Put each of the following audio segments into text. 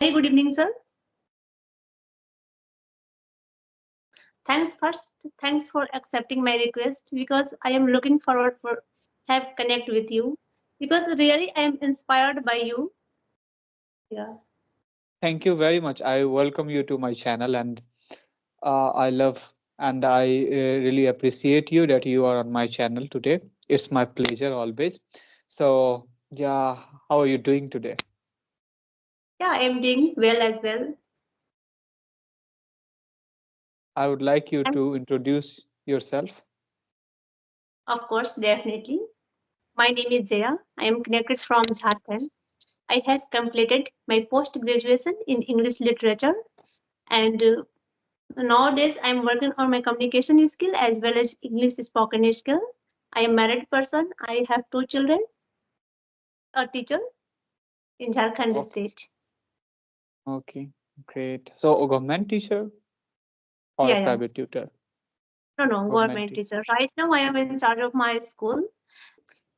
Very good evening, sir. Thanks for accepting my request because I am looking forward for have connect with you because really I am inspired by you. Yeah. Thank you very much. I welcome you to my channel, and I love and I really appreciate you that you are on my channel today. It's my pleasure always. So, yeah, how are you doing today? Yeah, I am doing well as well. I would like you I'm, to introduce yourself. of course, definitely. My name is Jaya. I am connected from Jharkhand. I have completed my post graduation in English literature and nowadays I am working on my communication skill as well as English spoken skill. I am married person. I have two children, a teacher in Jharkhand Okay, state. okay, great. So, a government teacher or a Yeah, yeah. private tutor? No, no, Government government teacher. teacher. Right now, I am in charge of my school.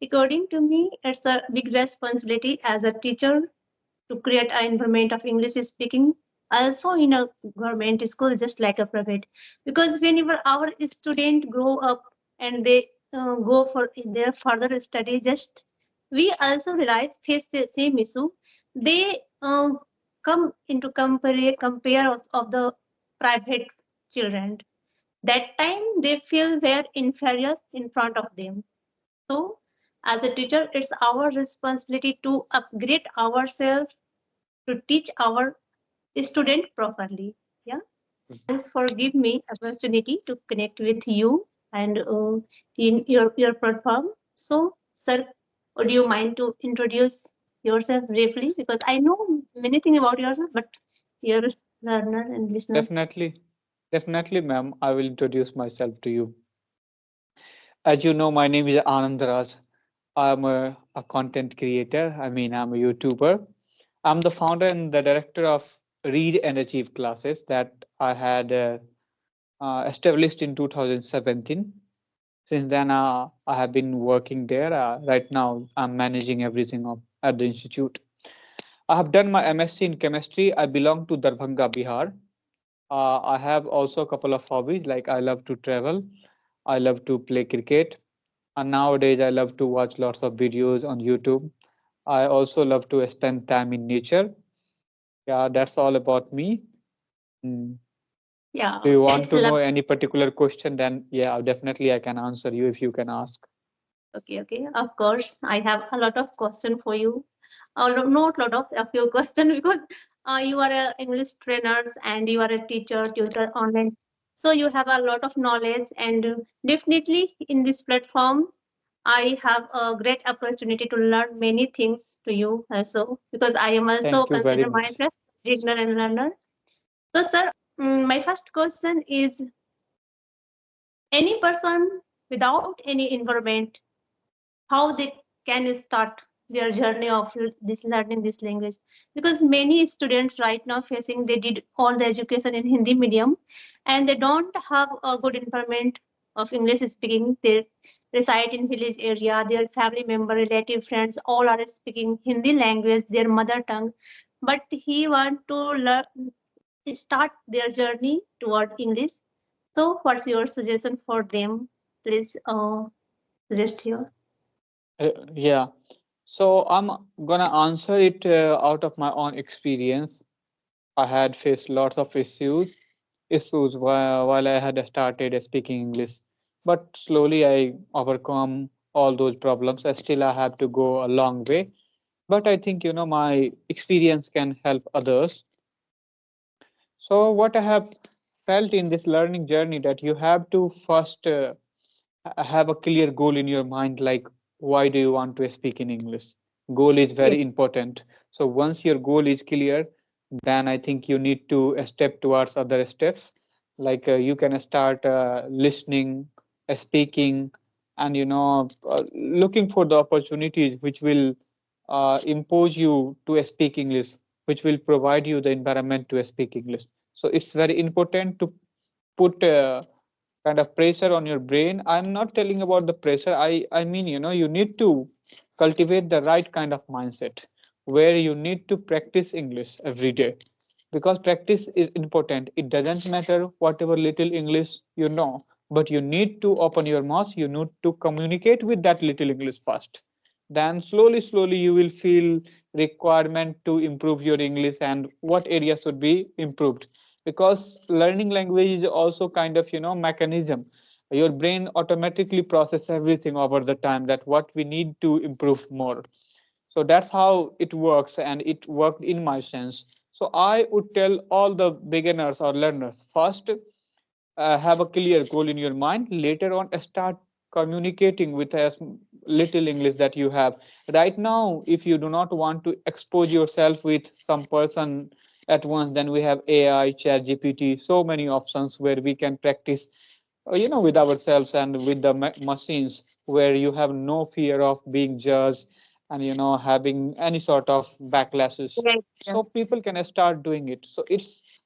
According to me, it's a big responsibility as a teacher to create an environment of English speaking. Also, in a government school, just like a private, because whenever our student grow up and they go for their further study, just we also realize face the same issue. They come into compare of the private children that time they feel they're inferior in front of them. So as a teacher it's our responsibility to upgrade ourselves to teach our student properly. Yeah, thanks for giving me opportunity to connect with you and in your platform. So sir, would you mind to introduce yourself briefly because I know many things about yourself but your learner and listener. Definitely, definitely, ma'am. I will introduce myself to you. As you know, my name is Anand Raj. I'm a content creator. I'm a YouTuber. I'm the founder and the director of Read and Achieve classes that I had established in 2017. Since then, I have been working there. Right now, I'm managing everything at the institute. I have done my MSc in chemistry. I belong to Darbhanga, Bihar. I have also a couple of hobbies like I love to travel, I love to play cricket, and nowadays I love to watch lots of videos on YouTube. I also love to spend time in nature. Yeah, that's all about me. Mm. Do Yeah, you want it's to know lovely. any particular question? Then, yeah, definitely I can answer you if you can ask. Okay, okay. Of course, I have a lot of question for you. Not lot of a few question because you are a English trainers and you are a teacher, tutor online. So you have a lot of knowledge and definitely in this platform, I have a great opportunity to learn many things to you also because I am also Thank you very consider much. myself beginner and learner. So sir, my first question is any person without any environment how they can start their journey of this learning this language because many students right now facing they did all the education in Hindi medium and they don't have a good environment of English speaking. They reside in village area, their family member relative friends all are speaking Hindi language their mother tongue, but he want to learn start their journey toward English. So what's your suggestion for them? Please suggest here. Yeah. So I'm gonna answer it out of my own experience. I had faced lots of issues while I had started speaking English. But slowly I overcome all those problems. Still, I have to go a long way. But I think my experience can help others. So what I have felt in this learning journey that you have to first have a clear goal in your mind, like why do you want to speak in English? Goal is Yes. very important. So once your goal is clear, then I think you need to step towards other steps, like you can start listening, speaking, and looking for the opportunities which will impose you to speak English, which will provide you the environment to speak English. So it's very important to put kind of pressure on your brain. I'm not telling about the pressure. I mean, you need to cultivate the right kind of mindset. where you need to practice English every day, because practice is important. It doesn't matter whatever little English you know, but you need to open your mouth, you need to communicate with that little English first. Then slowly you will feel requirement to improve your English and what area should be improved. Because learning language is also kind of mechanism. Your brain automatically process everything over the time that what we need to improve more. So that's how it works, and it worked in my sense. So I would tell all the beginners or learners, first have a clear goal in your mind. Later on, start communicating with as little English that you have right now. If you do not want to expose yourself with some person at once, then we have AI, chat GPT, so many options where we can practice with ourselves and with the machines, where you have no fear of being judged and having any sort of backlashes. Right. Yeah. So people can start doing it. So it's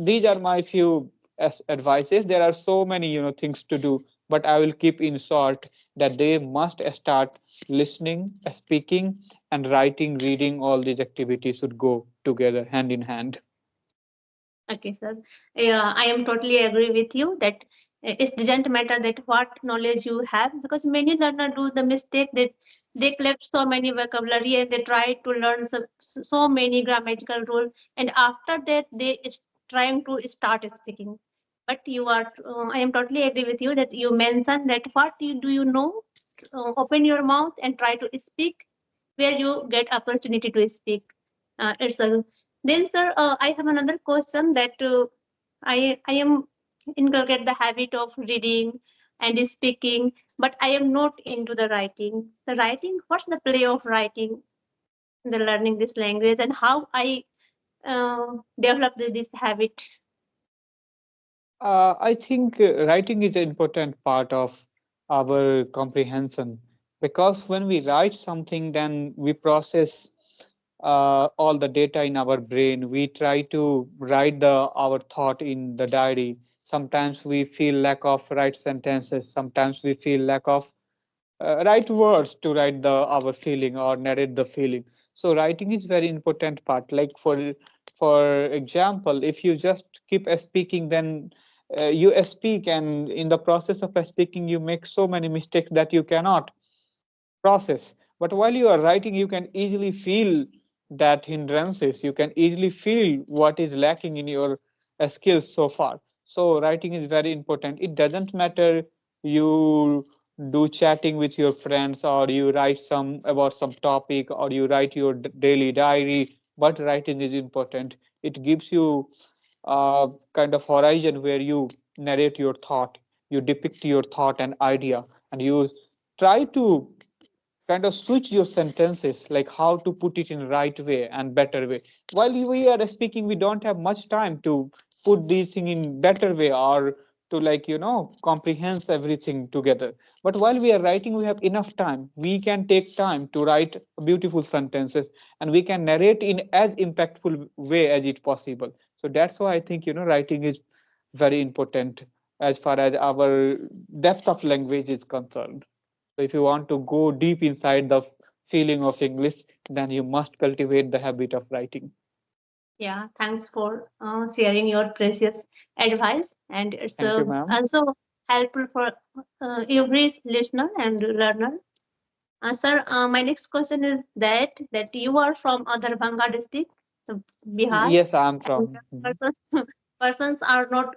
these are my few as advices. There are so many things to do, but I will keep in short that they must start listening, speaking, and writing. Reading, all these activities should go together hand in hand. Okay, sir. Yeah, I am totally agree with you that it doesn't matter that what knowledge you have, because many learners do the mistake that they collect so many vocabulary and they try to learn so many grammatical rule, and after that they is trying to start speaking. But you are, I am totally agree with you that you mentioned that what you do you know, open your mouth and try to speak where you get opportunity to speak. It's a then, sir, I have another question that I am inculcate the habit of reading and speaking, but I am not into the writing. The writing, what's the play of writing in the learning this language, and how I develop this habit? I think writing is an important part of our comprehension, because when we write something, then we process all the data in our brain. We try to write our thought in the diary. Sometimes we feel lack of right sentences. Sometimes we feel lack of right words to write our feeling or narrate the feeling. So writing is very important part. Like for example, if you just keep speaking, then you speak, and in the process of speaking you make so many mistakes that you cannot process. But while you are writing, you can easily feel that hindrances. You can easily feel what is lacking in your skills so far. So writing is very important. It doesn't matter you do chatting with your friends, or you write some about some topic, or you write your daily diary, but writing is important. It gives you a kind of horizon where you narrate your thought, you depict your thought and idea, and you try to kind of switch your sentences, like how to put it in right way and better way. While we are speaking, we don't have much time to put these thing in better way, or to comprehend everything together. But while we are writing, we have enough time. We can take time to write beautiful sentences, and we can narrate in as impactful way as it possible. So that's why I think writing is very important as far as our depth of language is concerned. So if you want to go deep inside the feeling of English, then you must cultivate the habit of writing. Yeah, thanks for sharing your precious advice, and it's Thank you, ma'am. also helpful for every listener and learner. Sir, my next question is that you are from other Banga district, so Bihar, Yes, I'm and from. persons persons are not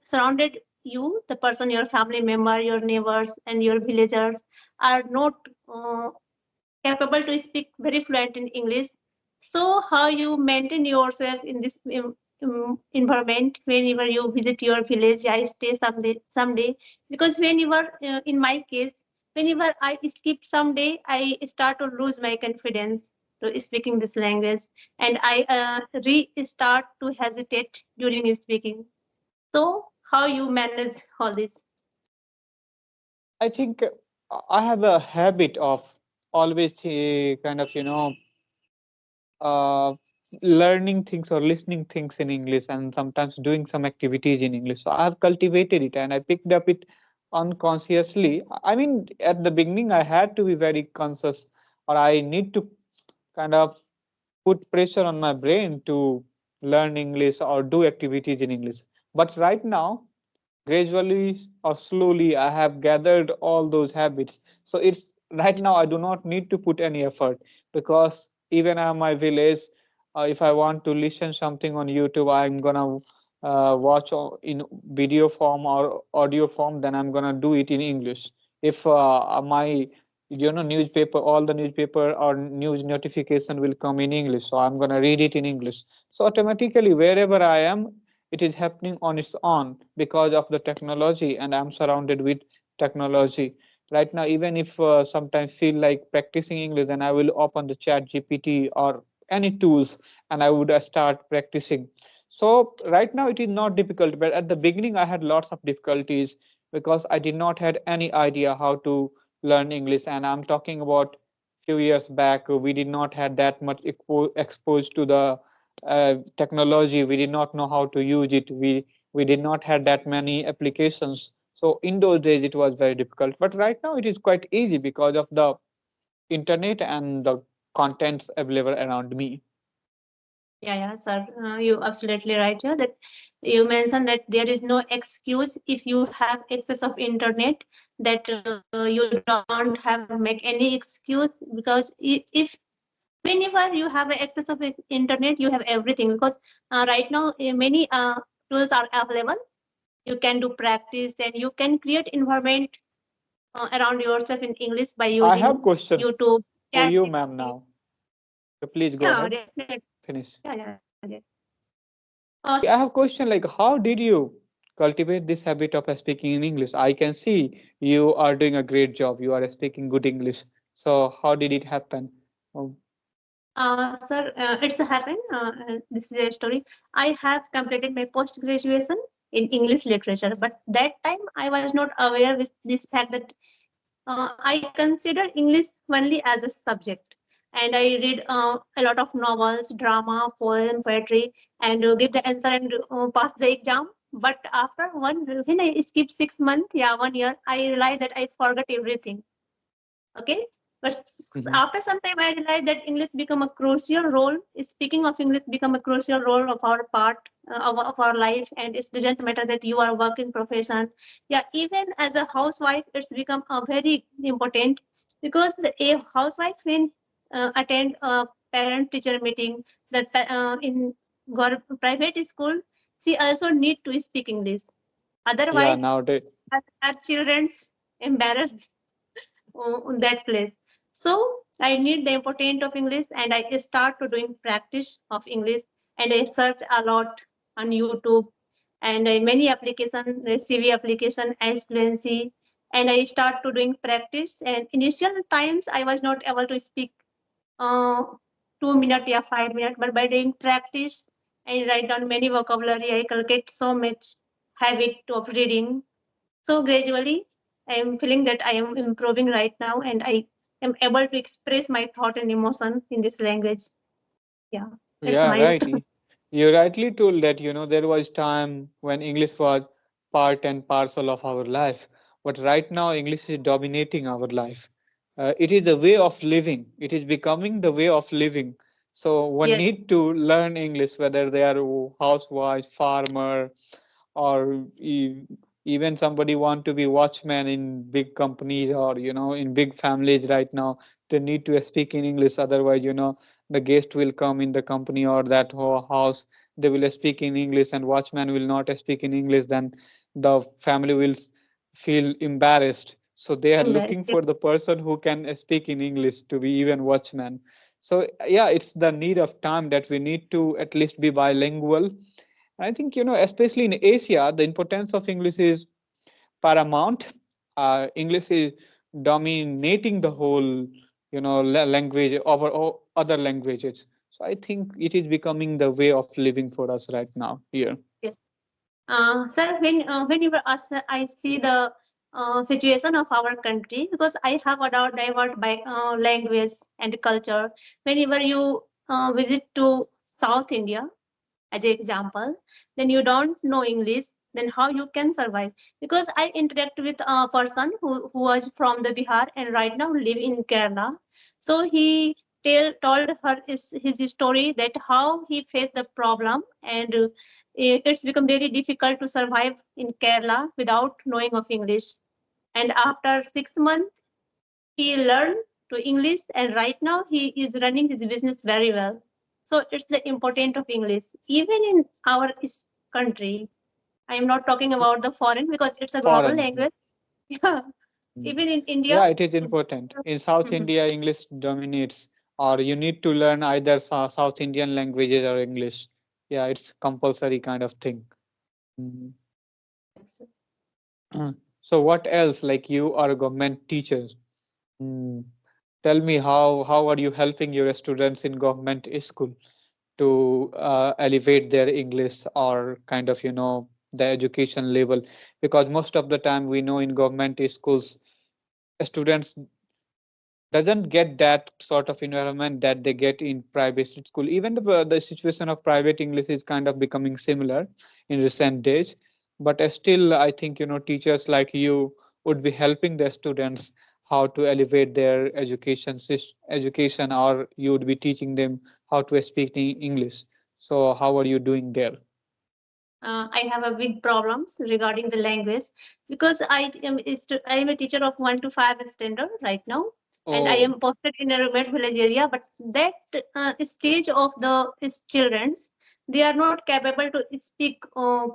surrounded you. The person, your family member, your neighbors, and your villagers are not capable to speak very fluent in English. So, how you maintain yourself in this environment whenever you visit your village? I stay someday, because whenever, in my case, whenever I skip someday, I start to lose my confidence to speaking this language, and I restart to hesitate during speaking. So, how you manage all this? I think I have a habit of always kind of uh, learning things or listening things in English, and sometimes doing some activities in English. So I've cultivated it, and I picked up it unconsciously. I mean, at the beginning, I had to be very conscious, or I need to kind of put pressure on my brain to learn English or do activities in English. But right now, gradually or slowly, I have gathered all those habits. So it's right now I do not need to put any effort, because even at my village, if I want to listen something on YouTube, I'm gonna watch in video form or audio form, then I'm gonna do it in English. If my newspaper, all the newspaper or news notification will come in English, so I'm gonna read it in English. So automatically wherever I am, it is happening on its own because of the technology, and I'm surrounded with technology right now. Even if sometimes feel like practicing English, then I will open the chat GPT or any tools, and I would start practicing. So right now it is not difficult, but at the beginning I had lots of difficulties because I did not had any idea how to learn English. And I'm talking about few years back, we did not had that much exposed to the technology. We did not know how to use it. We did not have that many applications. So in those days it was very difficult. But right now it is quite easy because of the internet and the contents available around me. Yeah, sir. You absolutely right here that you mentioned that there is no excuse if you have access of internet, that you don't have make any excuse, because if whenever you have access of internet, you have everything, because right now many tools are available. You can do practice and you can create environment around yourself in English by I have using question YouTube, for chat you, ma'am, GPT. now. So please go Yeah, ahead. definitely. Finish. Yeah. See, I have question like, how did you cultivate this habit of speaking in English? I can see you are doing a great job. You are speaking good English. So how did it happen? Um, Sir, it's happened. This is a story. I have completed my post graduation in English literature, but that time I was not aware with this fact that I consider English only as a subject, and I read a lot of novels, drama, poem, poetry, and give the answer and pass the exam. But after when I skipped 6 months, yeah, 1 year, I realized that I forgot everything. Okay, but mhm. after some time I realized that English become a crucial role, speaking of English become a crucial role of our part of our life. And it doesn't matter that you are a working profession, yeah, even as a housewife it's become a very important, because a housewife when attend a parent teacher meeting, that in private school, she also need to speak English, Yeah, otherwise nowadays. our children's embarrassed on that place. So I need the importance of English, and I start to doing practice of English, and I search a lot on YouTube, and many application, CV application as fluency, and I start to doing practice. And initial times I was not able to speak uh, 2 minutes, yeah, 5 minutes, but by doing practice, I write down many vocabulary. I cultivate so much habit of reading, so gradually, I am feeling that I am improving right now, and I am able to express my thought and emotion in this language. Yeah, that's Yeah, my right. story. You rightly told that, there was time when English was part and parcel of our life. But right now, English is dominating our life. It is the way of living. It is becoming the way of living. So one Yes, need to learn English, whether they are housewives, farmer, or even somebody want to be watchman in big companies, or in big families. Right now they need to speak in English, otherwise the guest will come in the company or that whole house, they will speak in English, and watchman will not speak in English, then the family will feel embarrassed. So they are embarrassed. looking for the person who can speak in English to be even watchman. So yeah, it's the need of time that we need to at least be bilingual. I think, especially in Asia, the importance of English is paramount. English is dominating the whole, language over all other languages. So I think it is becoming the way of living for us right now here. Yes. Sir, when you were asked, I see the situation of our country, because I have a divert by language and culture. Whenever you visit to South India, as an example, then you don't know English, then how you can survive? Because I interact with a person who was from the Bihar and right now live in Kerala. So he told her his story that how he faced the problem, and it's become very difficult to survive in Kerala without knowing of English. And after 6 months, he learned to English, and right now he is running his business very well. So it's the importance of English, even in our country. I am not talking about the foreign because it's a global Foreign. language. Yeah, Mm. even in India. Yeah, it is important. In South Mhm. India, English dominates, or you need to learn either South Indian languages or English. Yeah, it's compulsory kind of thing. Mhm. Yes. So what else? Like you are a government teacher. Mm. Tell me how are you helping your students in government school to elevate their English or kind of the education level? Because most of the time we know in government schools students doesn't get that sort of environment that they get in private school. Even the situation of private English is kind of becoming similar in recent days, but still I think teachers like you would be helping the students how to elevate their education, or you would be teaching them how to speak English. So how are you doing there? I have a big problems regarding the language because I am a teacher of 1 to 5 standard right now, and I Oh, am posted in a remote village area. But that stage of the childrens, they are not capable to speak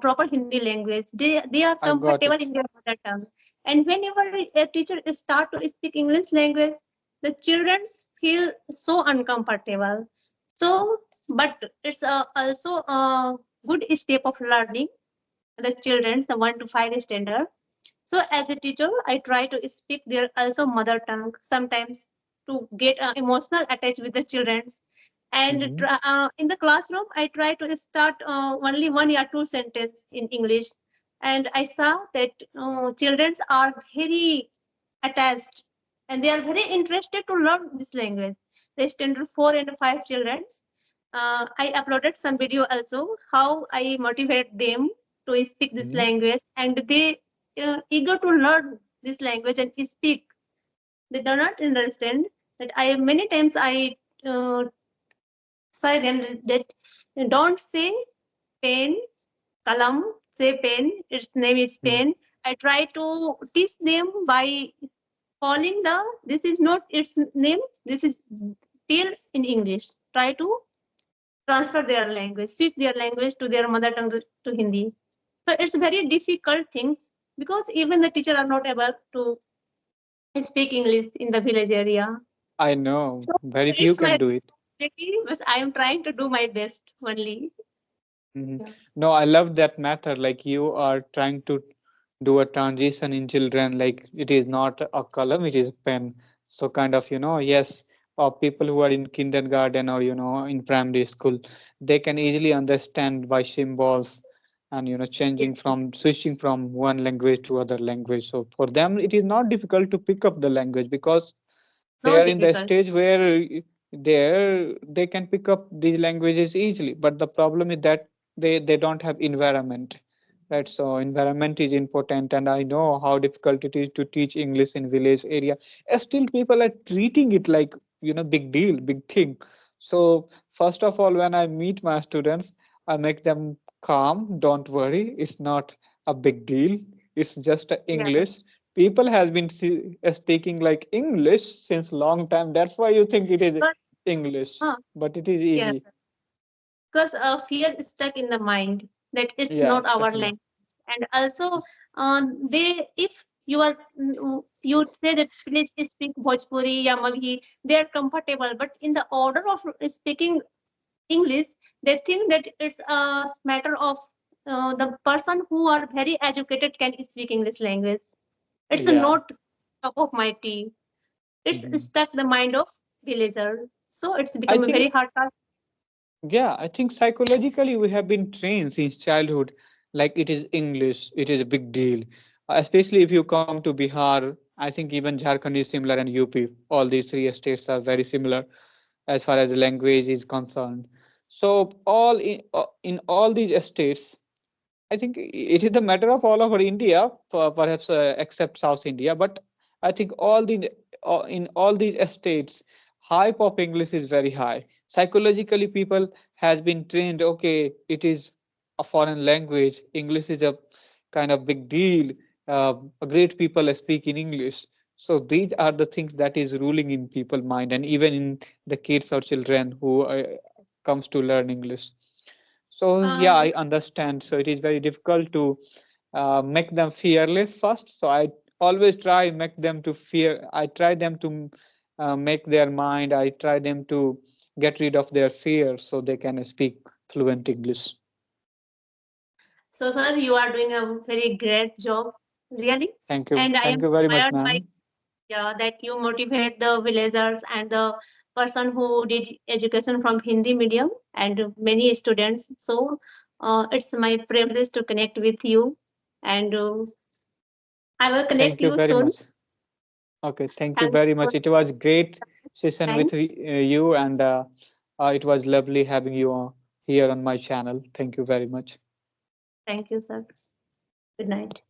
proper Hindi language. They are I got comfortable it. in their mother tongue, and whenever a teacher start to speak English language, the children feel so uncomfortable. So, but it's also good step of learning the children, the 1 to 5 standard. So as a teacher, I try to speak their also mother tongue sometimes to get emotional attached with the children. And Mhm. in the classroom, I try to start only 1 or 2 sentences in English. And I saw that children are very attached and they are very interested to learn this language. The standard 4 and 5 children. I uploaded some video also how I motivate them to speak this Mhm. language, and they eager to learn this language and speak. They do not understand that I many times I say them that don't say pen, kalam, say pen. Its name is Mm. pen. I try to teach them by calling the this is not its name. This is till in English. Try to transfer their language, switch their language to their mother tongue to Hindi. So it's very difficult things because even the teacher are not able to speak English in the village area. I know So very few it's my can do it. responsibility, but I am trying to do my best only. Mhm. Yeah. No, I love that matter. Like you are trying to do a transition in children. Like it is not a column, it is pen. So kind of, yes, people who are in kindergarten or in primary school, they can easily understand by symbols and Yes, changing from switching from one language to other language. So for them, it is not difficult to pick up the language because they not are in the difficult. stage where they can pick up these languages easily, but the problem is that they don't have environment, right? So environment is important, and I know how difficult it is to teach English in village area. Still people are treating it like big deal, big thing. So first of all, when I meet my students, I make them calm, don't worry, it's not a big deal, it's just a English. Yes. People has been speaking like English since long time. That's why you think it is But English, uh, but it is yes, easy. because fear is stuck in the mind that it's Yeah, not it's our stuck in language. And also, they if you are you say that please speak Bhojpuri ya Maghi, they are comfortable. But in the order of speaking English, they think that it's a matter of the person who are very educated can speak English language. It's yeah. not top of my tea. It's Mhm. stuck the mind of villager. So it's I become a think very hard task. Yeah, I think psychologically we have been trained since childhood, like it is English, it is a big deal. Especially if you come to Bihar, I think even Jharkhand is similar, and UP. All these three states are very similar as far as language is concerned. So in all these states, I think it is the matter of all over India, perhaps except South India. But I think in all these states, hype of English is very high. Psychologically, people has been trained. Okay, it is a foreign language. English is a kind of big deal. Great people speak in English. So these are the things that is ruling in people's mind, and even in the kids or children who comes to learn English. So yeah, Uh, I understand. So it is very difficult to make them fearless first. So I always try make them to fear. I try them to make their mind. I try them to get rid of their fear so they can speak fluent English. so, sir, you are doing a very great job, really. Thank you. And I Thank am you very much, inspired by ma'am. that you motivate the villagers and the person who did education from Hindi medium and many students. So, it's my privilege to connect with you, and I will connect Thank you you very soon. much. Okay, thank you Thanks very for much. It was great your session time. with you, and it was lovely having you here on my channel. Thank you very much. Thank you, sir. Good night.